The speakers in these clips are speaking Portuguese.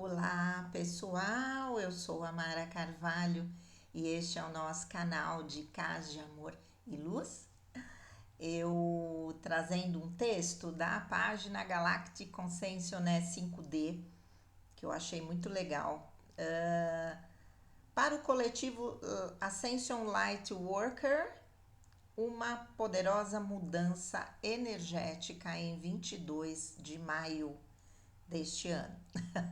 Olá, pessoal. Eu sou a Mara Carvalho e este é o nosso canal Dicas de Amor e Luz. Eu trazendo um texto da página Galactic Consciousness 5D, que eu achei muito legal. Para o coletivo Ascension Light Worker, uma poderosa mudança energética em 22 de maio deste ano,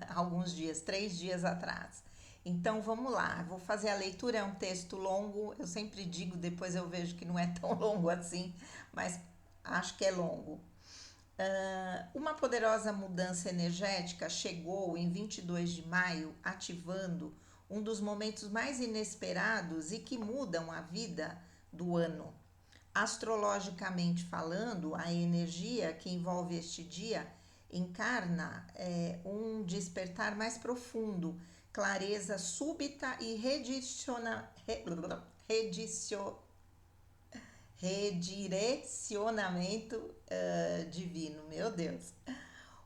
alguns dias, 3 dias atrás. Então vamos lá, vou fazer a leitura, é um texto longo, eu sempre digo, depois eu vejo que não é tão longo assim, mas acho que é longo. Uma poderosa mudança energética chegou em 22 de maio, ativando um dos momentos mais inesperados e que mudam a vida do ano. Astrologicamente falando, a energia que envolve este dia encarna um despertar mais profundo, clareza súbita e redirecionamento divino. Meu Deus!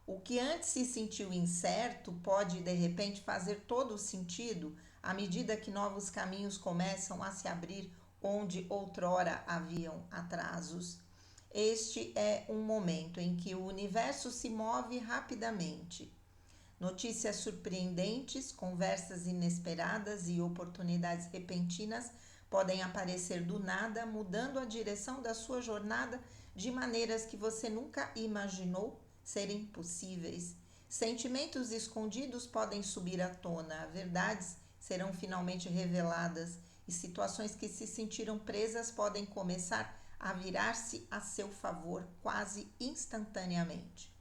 O que antes se sentiu incerto pode de repente fazer todo o sentido à medida que novos caminhos começam a se abrir onde outrora haviam atrasos. Este é um momento em que o universo se move rapidamente. Notícias surpreendentes, conversas inesperadas e oportunidades repentinas podem aparecer do nada, mudando a direção da sua jornada de maneiras que você nunca imaginou serem possíveis. Sentimentos escondidos podem subir à tona, verdades serão finalmente reveladas e situações que se sentiram presas podem começar a virar-se a seu favor quase instantaneamente.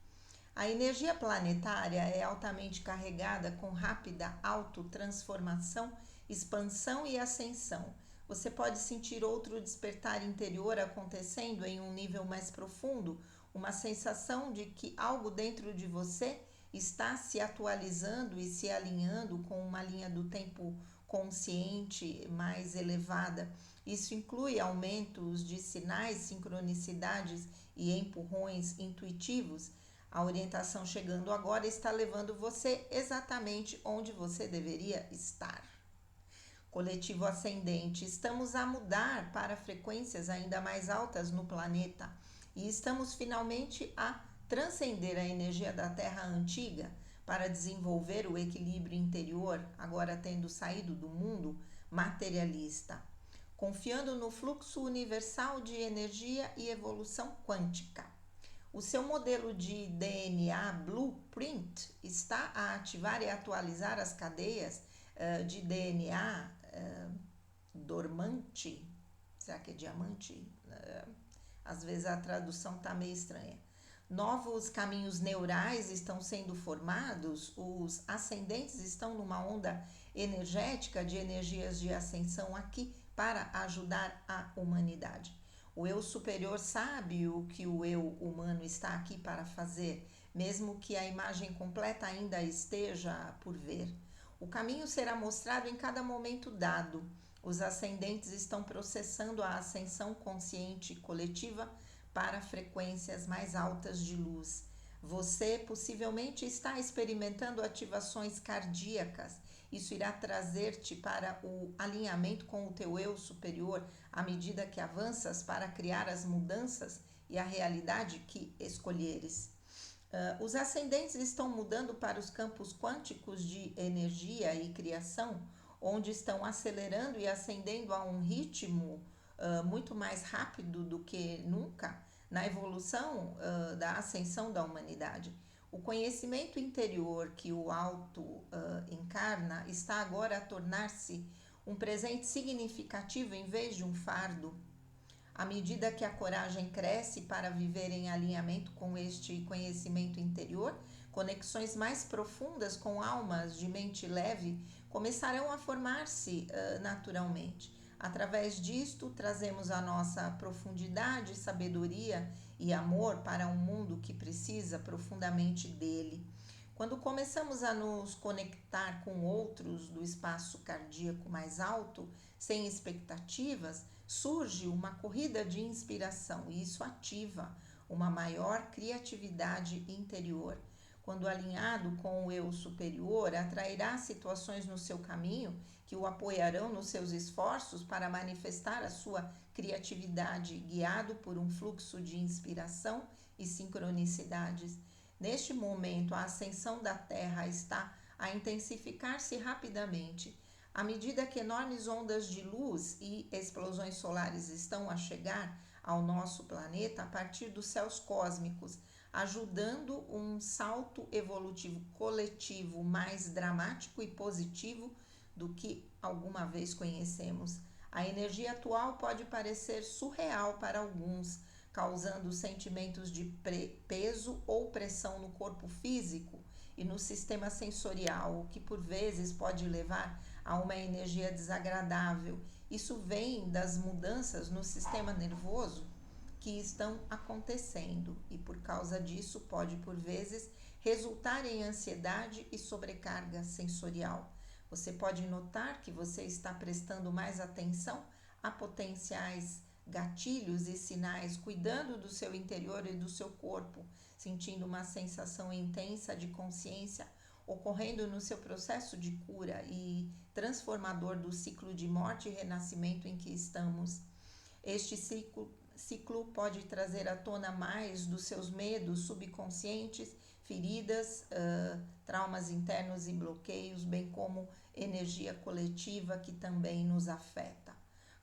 A energia planetária é altamente carregada com rápida autotransformação, expansão e ascensão. Você pode sentir outro despertar interior acontecendo em um nível mais profundo, uma sensação de que algo dentro de você está se atualizando e se alinhando com uma linha do tempo consciente mais elevada. Isso inclui aumentos de sinais, sincronicidades e empurrões intuitivos. A orientação chegando agora está levando você exatamente onde você deveria estar. Coletivo ascendente, estamos a mudar para frequências ainda mais altas no planeta e estamos finalmente a transcender a energia da Terra antiga para desenvolver o equilíbrio interior, agora tendo saído do mundo materialista, confiando no fluxo universal de energia e evolução quântica. O seu modelo de DNA Blueprint está a ativar e atualizar as cadeias de DNA dormante. Será que é diamante? Às vezes a tradução está meio estranha. Novos caminhos neurais estão sendo formados, os ascendentes estão numa onda energética de energias de ascensão aqui para ajudar a humanidade. O eu superior sabe o que o eu humano está aqui para fazer, mesmo que a imagem completa ainda esteja por ver. O caminho será mostrado em cada momento dado. Os ascendentes estão processando a ascensão consciente coletiva para frequências mais altas de luz. Você possivelmente está experimentando ativações cardíacas. Isso irá trazer-te para o alinhamento com o teu eu superior à medida que avanças para criar as mudanças e a realidade que escolheres. Os ascendentes estão mudando para os campos quânticos de energia e criação, onde estão acelerando e ascendendo a um ritmo muito mais rápido do que nunca na evolução da ascensão da humanidade. O conhecimento interior que o alto encarna está agora a tornar-se um presente significativo em vez de um fardo. À medida que a coragem cresce para viver em alinhamento com este conhecimento interior, conexões mais profundas com almas de mente leve começarão a formar-se naturalmente. Através disto, trazemos a nossa profundidade, sabedoria e amor para um mundo que precisa profundamente dele. Quando começamos a nos conectar com outros do espaço cardíaco mais alto, sem expectativas, surge uma corrida de inspiração e isso ativa uma maior criatividade interior. quando alinhado com o eu superior, atrairá situações no seu caminho que o apoiarão nos seus esforços para manifestar a sua criatividade, guiado por um fluxo de inspiração e sincronicidades. Neste momento, a ascensão da Terra está a intensificar-se rapidamente. À medida que enormes ondas de luz e explosões solares estão a chegar ao nosso planeta a partir dos céus cósmicos, ajudando um salto evolutivo coletivo mais dramático e positivo do que alguma vez conhecemos. A energia atual pode parecer surreal para alguns, causando sentimentos de peso ou pressão no corpo físico e no sistema sensorial, o que por vezes pode levar a uma energia desagradável. Isso vem das mudanças no sistema nervoso que estão acontecendo e por causa disso pode por vezes resultar em ansiedade e sobrecarga sensorial. Você pode notar que você está prestando mais atenção a potenciais gatilhos e sinais, cuidando do seu interior e do seu corpo, sentindo uma sensação intensa de consciência ocorrendo no seu processo de cura e transformador do ciclo de morte e renascimento em que estamos. Este ciclo pode trazer à tona mais dos seus medos subconscientes, feridas, traumas internos e bloqueios, bem como energia coletiva que também nos afeta.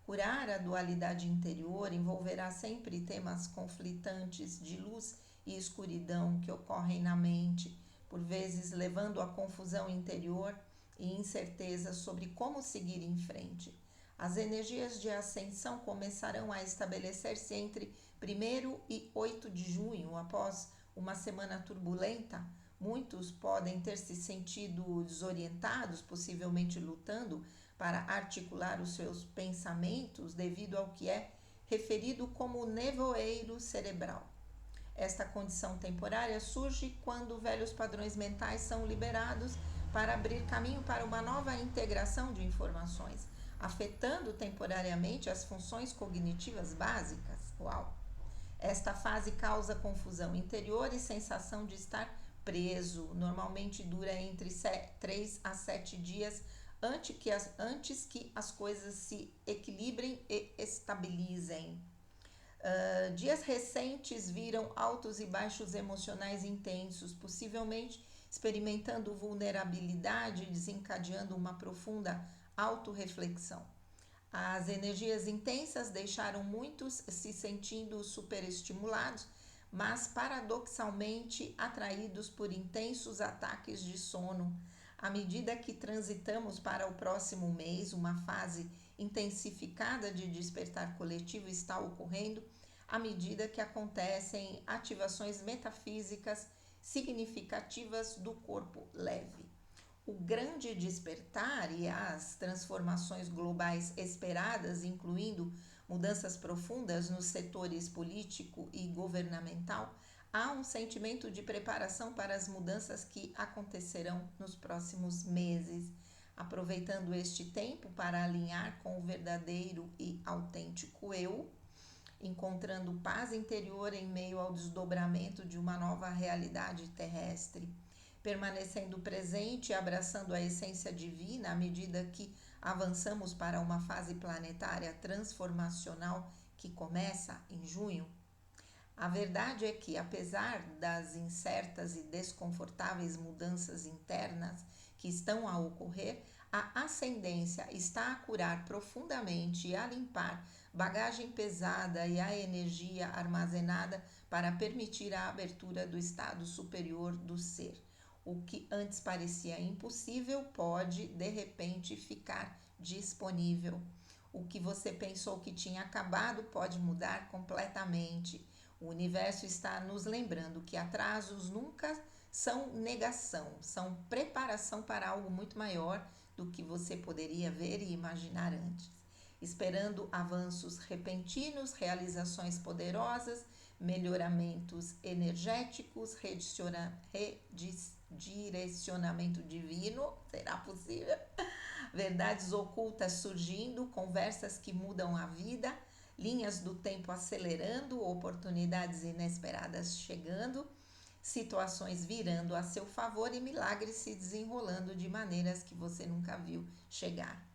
Curar a dualidade interior envolverá sempre temas conflitantes de luz e escuridão que ocorrem na mente, por vezes levando à confusão interior e incerteza sobre como seguir em frente. As energias de ascensão começarão a estabelecer-se entre 1º e 8 de junho, após uma semana turbulenta. Muitos podem ter se sentido desorientados, possivelmente lutando para articular os seus pensamentos devido ao que é referido como nevoeiro cerebral. Esta condição temporária surge quando velhos padrões mentais são liberados para abrir caminho para uma nova integração de informações, afetando temporariamente as funções cognitivas básicas. Uau! Esta fase causa confusão interior e sensação de estar preso. Normalmente dura entre 3 a 7 dias antes que as coisas se equilibrem e estabilizem. Dias recentes viram altos e baixos emocionais intensos, possivelmente experimentando vulnerabilidade e desencadeando uma profunda autorreflexão. As energias intensas deixaram muitos se sentindo superestimulados, mas paradoxalmente atraídos por intensos ataques de sono. À medida que transitamos para o próximo mês, uma fase intensificada de despertar coletivo está ocorrendo à medida que acontecem ativações metafísicas significativas do corpo leve. O grande despertar e as transformações globais esperadas, incluindo mudanças profundas nos setores político e governamental, há um sentimento de preparação para as mudanças que acontecerão nos próximos meses, aproveitando este tempo para alinhar com o verdadeiro e autêntico eu, encontrando paz interior em meio ao desdobramento de uma nova realidade terrestre, permanecendo presente e abraçando a essência divina à medida que avançamos para uma fase planetária transformacional que começa em junho. A verdade é que, apesar das incertas e desconfortáveis mudanças internas que estão a ocorrer, a ascendência está a curar profundamente e a limpar bagagem pesada e a energia armazenada para permitir a abertura do estado superior do ser. O que antes parecia impossível pode, de repente, ficar disponível. O que você pensou que tinha acabado pode mudar completamente. O universo está nos lembrando que atrasos nunca são negação, são preparação para algo muito maior do que você poderia ver e imaginar antes. Esperando avanços repentinos, realizações poderosas, melhoramentos energéticos, redirecionamento divino, será possível? Verdades ocultas surgindo, conversas que mudam a vida, linhas do tempo acelerando, oportunidades inesperadas chegando, situações virando a seu favor e milagres se desenrolando de maneiras que você nunca viu chegar.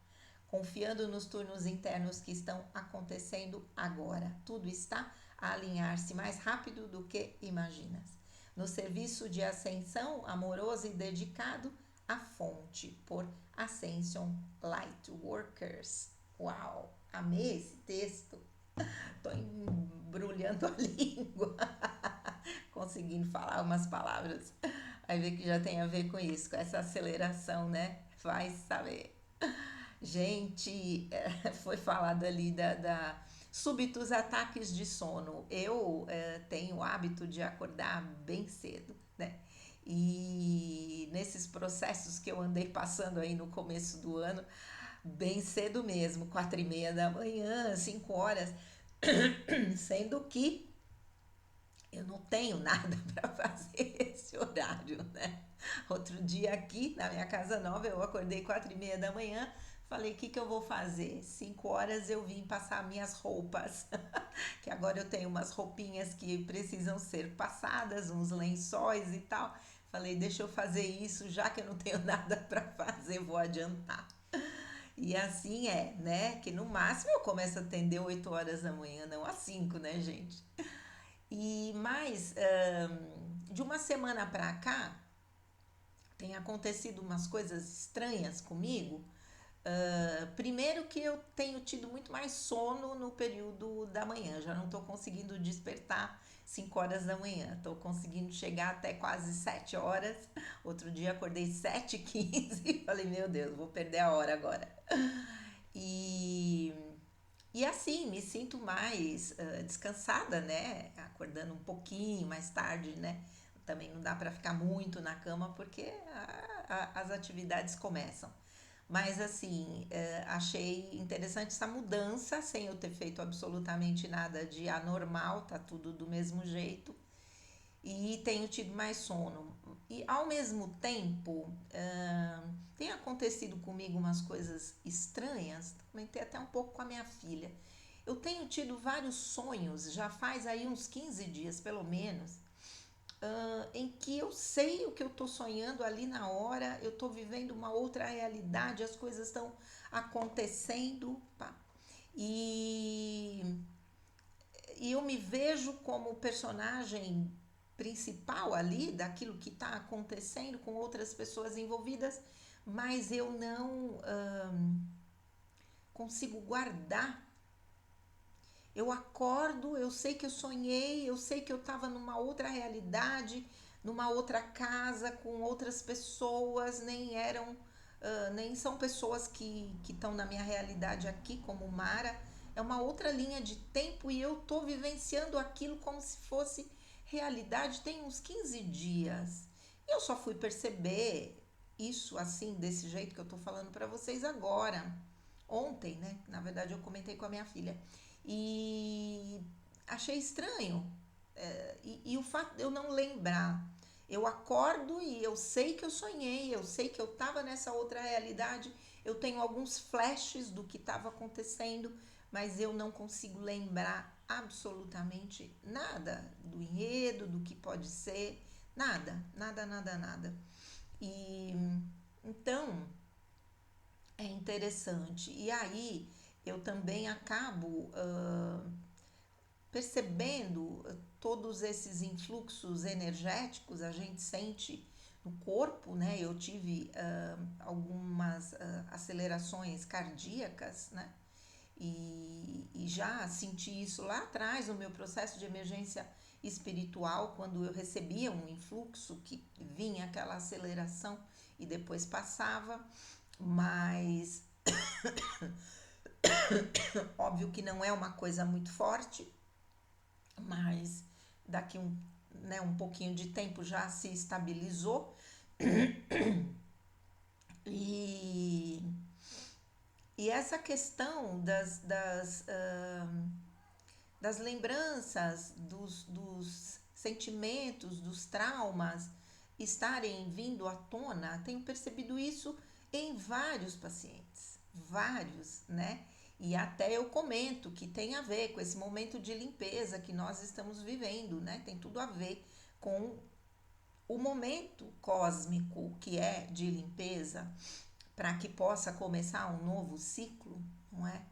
Confiando nos turnos internos que estão acontecendo agora. Tudo está a alinhar-se mais rápido do que imaginas. No serviço de ascensão amoroso e dedicado à fonte, por Ascension Lightworkers. Uau, amei esse texto. Tô embrulhando a língua, conseguindo falar umas palavras. Vai ver que já tem a ver com isso, com essa aceleração, né? Vai saber. Gente, foi falado ali da súbitos ataques de sono. Eu tenho o hábito de acordar bem cedo, né? E nesses processos que eu andei passando aí no começo do ano, bem cedo mesmo, 4:30 da manhã, 5 horas, sendo que eu não tenho nada para fazer esse horário, né? Outro dia aqui na minha casa nova eu acordei 4:30 da manhã, falei o que que eu vou fazer? 5 horas eu vim passar minhas roupas, que agora eu tenho umas roupinhas que precisam ser passadas, uns lençóis e tal. Falei, deixa eu fazer isso, já que eu não tenho nada para fazer, vou adiantar. E assim é, né? Que no máximo eu começo a atender 8 horas da manhã, não às 5, né, gente? E mais, de uma semana para cá, tem acontecido umas coisas estranhas comigo. Primeiro que eu tenho tido muito mais sono no período da manhã, já não estou conseguindo despertar 5 horas da manhã, estou conseguindo chegar até quase 7 horas. Outro dia acordei 7:15 e falei, meu Deus, vou perder a hora agora. E e assim, me sinto mais descansada, né? Acordando um pouquinho mais tarde, né? Também não dá para ficar muito na cama porque as atividades começam. Mas assim, achei interessante essa mudança, sem eu ter feito absolutamente nada de anormal, tá tudo do mesmo jeito e tenho tido mais sono. E ao mesmo tempo, tem acontecido comigo umas coisas estranhas, comentei até um pouco com a minha filha. Eu tenho tido vários sonhos, já faz aí uns 15 dias pelo menos, em que eu sei o que eu estou sonhando ali na hora, eu estou vivendo uma outra realidade, as coisas estão acontecendo, pá. E, e eu me vejo como personagem principal ali daquilo que está acontecendo com outras pessoas envolvidas, mas eu não consigo guardar. Eu acordo, eu sei que eu sonhei, eu sei que eu estava numa outra realidade, numa outra casa, com outras pessoas, nem são pessoas que estão na minha realidade aqui, como Mara. É uma outra linha de tempo e eu estou vivenciando aquilo como se fosse realidade tem uns 15 dias. Eu só fui perceber isso assim, desse jeito que eu estou falando para vocês agora. Ontem, né? Na verdade, eu comentei com a minha filha. E achei estranho. E o fato de eu não lembrar. Eu acordo e eu sei que eu sonhei, eu sei que eu estava nessa outra realidade, eu tenho alguns flashes do que estava acontecendo, mas eu não consigo lembrar absolutamente nada do enredo, do que pode ser, nada, nada, nada, nada. E então é interessante. E aí eu também acabo percebendo todos esses influxos energéticos, a gente sente no corpo, né? Eu tive algumas acelerações cardíacas, né? E já senti isso lá atrás no meu processo de emergência espiritual, quando eu recebia um influxo que vinha aquela aceleração e depois passava, mas óbvio que não é uma coisa muito forte, mas daqui um pouquinho de tempo já se estabilizou. E, e essa questão das lembranças, dos sentimentos, dos traumas estarem vindo à tona, tenho percebido isso em vários pacientes, vários, né? E até eu comento que tem a ver com esse momento de limpeza que nós estamos vivendo, né? Tem tudo a ver com o momento cósmico que é de limpeza para que possa começar um novo ciclo, não é?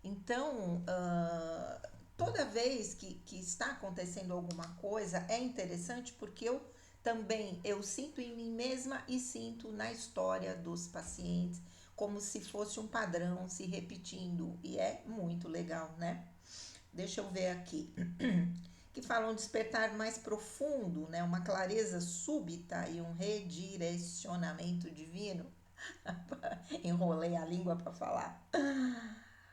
Então, toda vez que está acontecendo alguma coisa, é interessante porque eu sinto em mim mesma e sinto na história dos pacientes, como se fosse um padrão se repetindo, e é muito legal, né? Deixa eu ver aqui. Que falam despertar mais profundo, né? Uma clareza súbita e um redirecionamento divino. Enrolei a língua para falar.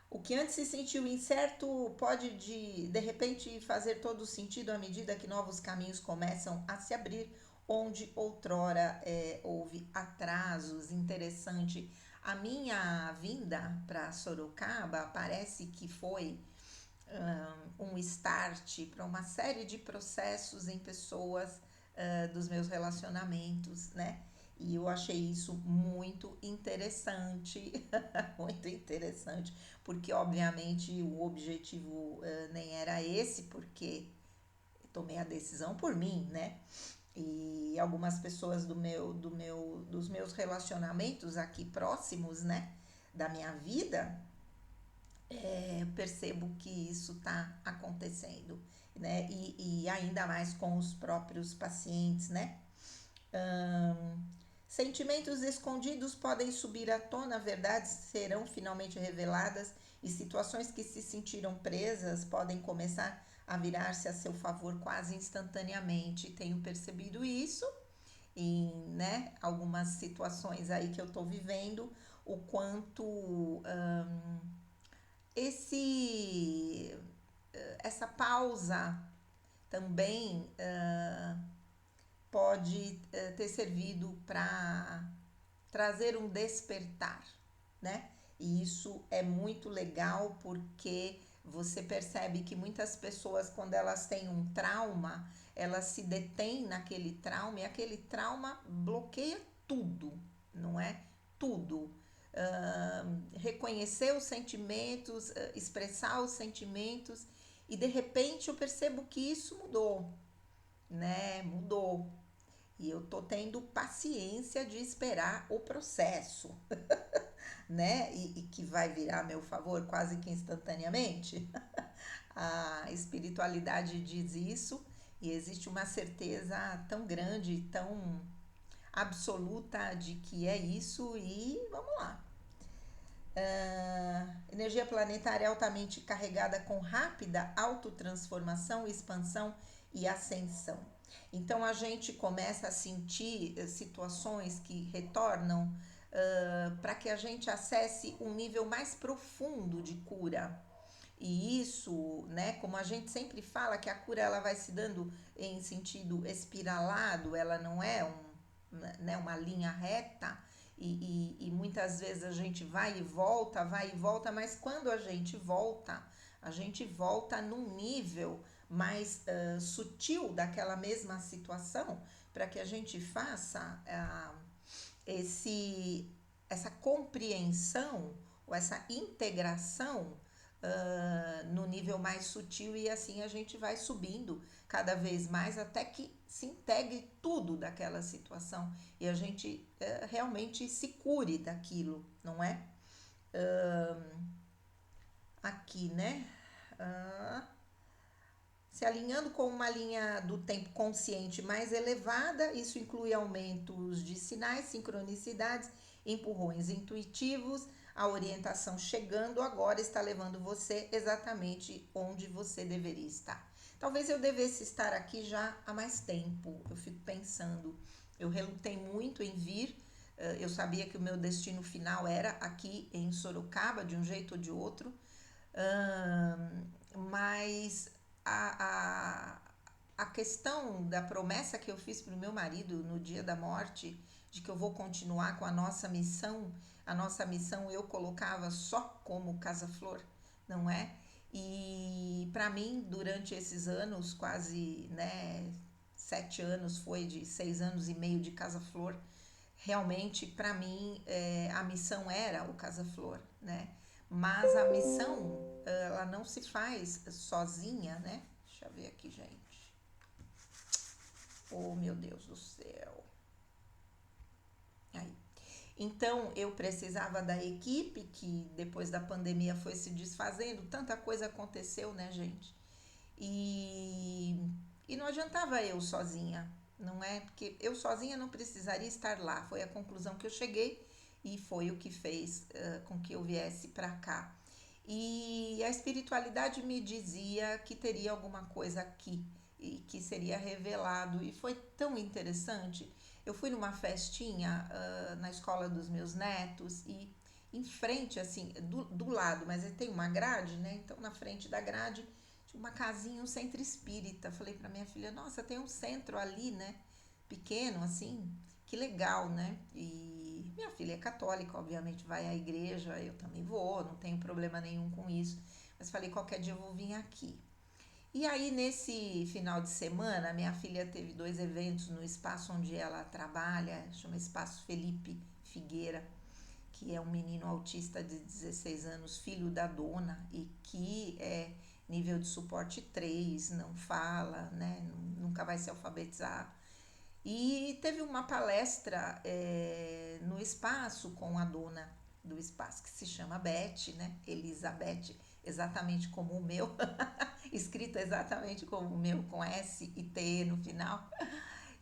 O que antes se sentiu incerto pode de repente fazer todo sentido à medida que novos caminhos começam a se abrir, onde outrora houve atrasos. Interessante. A minha vinda para Sorocaba parece que foi um start para uma série de processos em pessoas dos meus relacionamentos, né? E eu achei isso muito interessante, muito interessante, porque obviamente o objetivo nem era esse, porque tomei a decisão por mim, né? E algumas pessoas dos meus relacionamentos aqui próximos, né? Da minha vida, percebo que isso está acontecendo, né? E ainda mais com os próprios pacientes, né? Sentimentos escondidos podem subir à tona, verdades serão finalmente reveladas e situações que se sentiram presas podem começar a virar-se a seu favor quase instantaneamente. Tenho percebido isso em, né, algumas situações aí que eu estou vivendo, o quanto esse essa pausa também pode ter servido para trazer um despertar, né? E isso é muito legal porque você percebe que muitas pessoas, quando elas têm um trauma, elas se detêm naquele trauma e aquele trauma bloqueia tudo, não é? Tudo. Reconhecer os sentimentos, expressar os sentimentos, e de repente eu percebo que isso mudou, né? Mudou. E eu tô tendo paciência de esperar o processo, né? E que vai virar a meu favor quase que instantaneamente. A espiritualidade diz isso e existe uma certeza tão grande, tão absoluta de que é isso, e vamos lá. Energia planetária altamente carregada com rápida autotransformação, expansão e ascensão. Então a gente começa a sentir situações que retornam para que a gente acesse um nível mais profundo de cura. E isso, né, como a gente sempre fala que a cura ela vai se dando em sentido espiralado, ela não é né, uma linha reta, e muitas vezes a gente vai e volta, mas quando a gente volta num nível mais sutil daquela mesma situação, para que a gente faça essa compreensão ou essa integração no nível mais sutil, e assim a gente vai subindo cada vez mais até que se integre tudo daquela situação e a gente realmente se cure daquilo, não é? Aqui, né? Se alinhando com uma linha do tempo consciente mais elevada, isso inclui aumentos de sinais, sincronicidades, empurrões intuitivos, a orientação chegando agora está levando você exatamente onde você deveria estar. Talvez eu devesse estar aqui já há mais tempo, eu fico pensando. Eu relutei muito em vir, eu sabia que o meu destino final era aqui em Sorocaba, de um jeito ou de outro, mas a, a questão da promessa que eu fiz para o meu marido no dia da morte, de que eu vou continuar com a nossa missão eu colocava só como Casa-Flor, não é? E para mim, durante esses anos, quase, né, 7 anos, foi de 6 anos e meio de Casa-Flor, realmente para mim a missão era o Casa-Flor, né? Mas a missão ela não se faz sozinha, né? Deixa eu ver aqui, gente. Oh, meu Deus do céu. Aí. Então eu precisava da equipe que depois da pandemia foi se desfazendo, tanta coisa aconteceu, né, gente? E, e não adiantava eu sozinha, não é? Porque eu sozinha não precisaria estar lá. Foi a conclusão que eu cheguei e foi o que fez com que eu viesse para cá. E a espiritualidade me dizia que teria alguma coisa aqui e que seria revelado. E foi tão interessante. Eu fui numa festinha na escola dos meus netos e em frente, assim, do lado, mas tem uma grade, né? Então na frente da grade tinha uma casinha, um centro espírita. Falei para minha filha: nossa, tem um centro ali, né? Pequeno, assim, que legal, né? E minha filha é católica, obviamente vai à igreja, eu também vou, não tenho problema nenhum com isso. Mas falei: qualquer dia eu vou vir aqui. E aí, nesse final de semana, minha filha teve dois eventos no espaço onde ela trabalha, chama Espaço Felipe Figueira, que é um menino autista de 16 anos, filho da dona, e que é nível de suporte 3, não fala, né? Nunca vai se alfabetizar. E teve uma palestra no espaço com a dona do espaço, que se chama Beth, né? Elizabeth, exatamente como o meu, escrito exatamente como o meu, com S e T no final.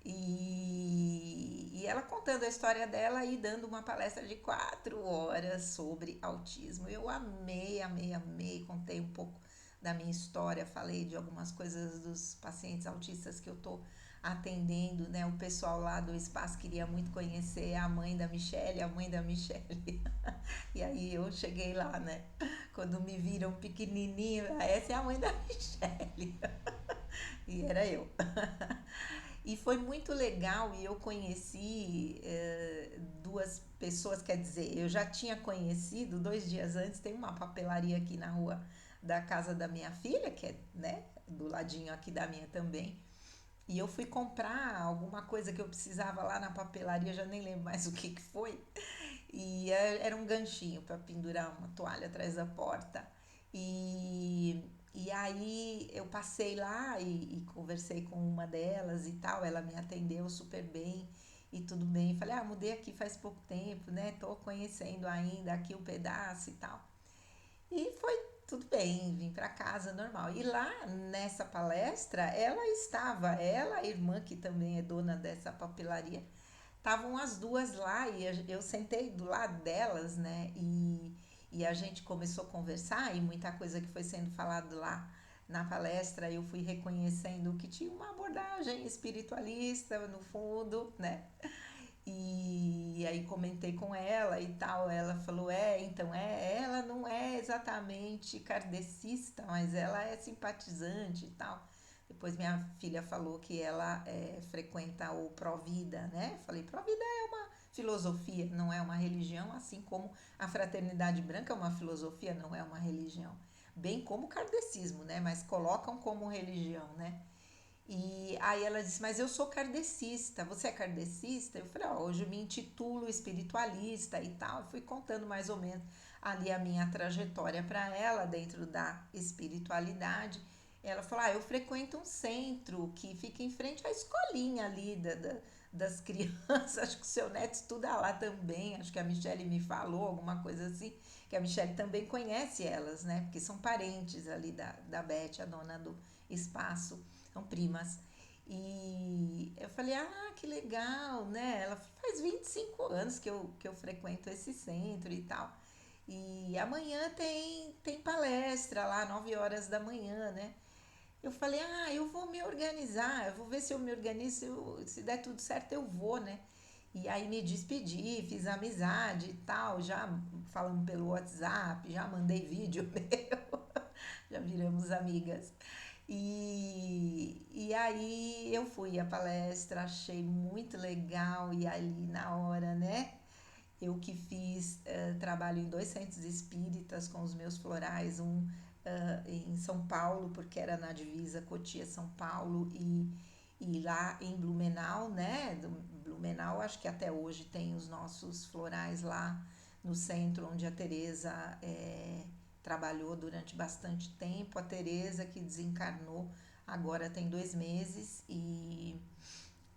E ela contando a história dela e dando uma palestra de 4 horas sobre autismo. Eu amei, amei, amei. Contei um pouco da minha história, falei de algumas coisas dos pacientes autistas que eu tô atendendo, né? O pessoal lá do espaço queria muito conhecer a mãe da Michelle, a mãe da Michelle. E aí eu cheguei lá, né? Quando me viram pequenininho, essa é a mãe da Michelle. E era eu. E foi muito legal e eu conheci duas pessoas, quer dizer, eu já tinha conhecido 2 dias antes, tem uma papelaria aqui na rua da casa da minha filha, que é, né, do ladinho aqui da minha também. E eu fui comprar alguma coisa que eu precisava lá na papelaria, já nem lembro mais o que que foi. E era um ganchinho para pendurar uma toalha atrás da porta. E aí eu passei lá e conversei com uma delas e tal. Ela me atendeu super bem e tudo bem. Falei: ah, mudei aqui faz pouco tempo, né? Tô conhecendo ainda aqui um pedaço e tal. E foi tudo bem, vim para casa normal. E lá nessa palestra, ela, a irmã que também é dona dessa papelaria, estavam as duas lá e eu sentei do lado delas, né? E a gente começou a conversar e muita coisa que foi sendo falado lá na palestra eu fui reconhecendo que tinha uma abordagem espiritualista no fundo, né? E aí comentei com ela e tal, ela falou: então, ela não é exatamente kardecista, mas ela é simpatizante e tal. Depois minha filha falou que ela frequenta o Provida, né? Falei: Provida é uma filosofia, não é uma religião, assim como a Fraternidade Branca é uma filosofia, não é uma religião. Bem como o kardecismo, né? Mas colocam como religião, né? E aí ela disse: mas eu sou kardecista, você é kardecista? Eu falei: hoje eu me intitulo espiritualista e tal. Eu fui contando mais ou menos ali a minha trajetória para ela dentro da espiritualidade. Ela falou: eu frequento um centro que fica em frente à escolinha ali das crianças. Acho que o seu neto estuda lá também. Acho que a Michelle me falou alguma coisa assim. Que a Michelle também conhece elas, né? Porque são parentes ali da Beth, a dona do espaço, são primas. E eu falei: que legal, né? Ela faz 25 anos que eu frequento esse centro e tal. E amanhã tem palestra lá, 9 horas da manhã, né? Eu falei: eu vou me organizar, eu vou ver se eu me organizo, se der tudo certo eu vou, né? E aí me despedi, fiz amizade e tal, já falando pelo WhatsApp, já mandei vídeo meu, já viramos amigas. E aí eu fui à palestra, achei muito legal e ali na hora, né? Eu que fiz trabalho em 2 centros espíritas com os meus florais, um em São Paulo, porque era na divisa Cotia-São Paulo, e lá em Blumenau, né? Blumenau, acho que até hoje tem os nossos florais lá no centro onde a Tereza trabalhou durante bastante tempo. A Tereza que desencarnou agora tem 2 meses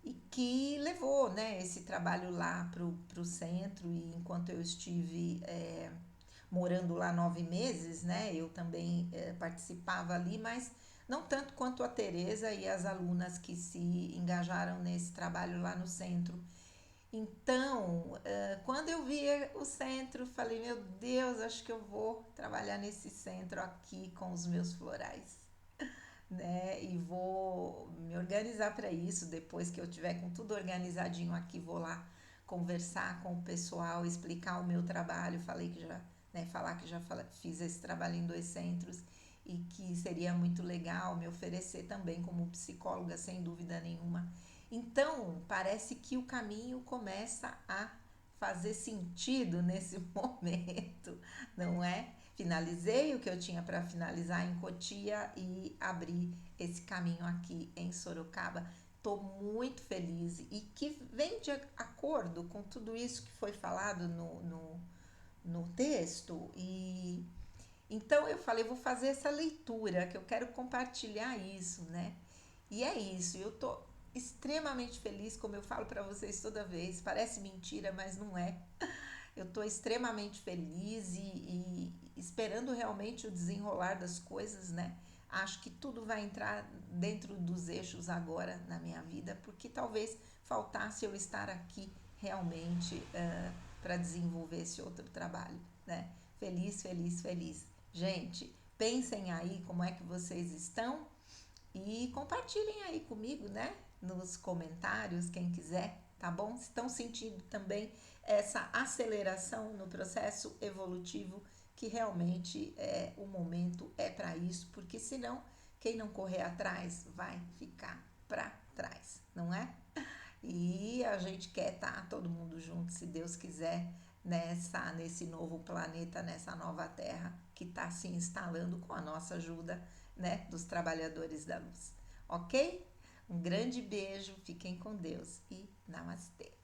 e que levou, né, esse trabalho lá pro centro. E enquanto eu estive morando lá 9 meses, né, eu também participava ali, mas não tanto quanto a Tereza e as alunas que se engajaram nesse trabalho lá no centro. Então, quando eu vi o centro, falei, meu Deus, acho que eu vou trabalhar nesse centro aqui com os meus florais, né? E vou me organizar para isso. Depois que eu tiver com tudo organizadinho aqui, vou lá conversar com o pessoal, explicar o meu trabalho. Falei que já, né, falar que já fiz esse trabalho em 2 centros e que seria muito legal me oferecer também como psicóloga, sem dúvida nenhuma. Então, parece que o caminho começa a fazer sentido nesse momento, não é? Finalizei o que eu tinha para finalizar em Cotia e abri esse caminho aqui em Sorocaba. Estou muito feliz e que vem de acordo com tudo isso que foi falado no texto. E então eu falei, vou fazer essa leitura, que eu quero compartilhar isso, né? E é isso, eu tô extremamente feliz, como eu falo para vocês toda vez, parece mentira, mas não é. Eu tô extremamente feliz e esperando realmente o desenrolar das coisas, né? Acho que tudo vai entrar dentro dos eixos agora na minha vida, porque talvez faltasse eu estar aqui realmente para desenvolver esse outro trabalho, né? Feliz, feliz, feliz. Gente, pensem aí como é que vocês estão e compartilhem aí comigo, né? Nos comentários, quem quiser, tá bom? Estão sentindo também essa aceleração no processo evolutivo, que realmente o momento é para isso, porque senão quem não correr atrás vai ficar para trás, não é? E a gente quer estar todo mundo junto, se Deus quiser, nesse novo planeta, nessa nova terra que está se instalando com a nossa ajuda, né, dos trabalhadores da luz. Ok? Um grande beijo, fiquem com Deus e namastê.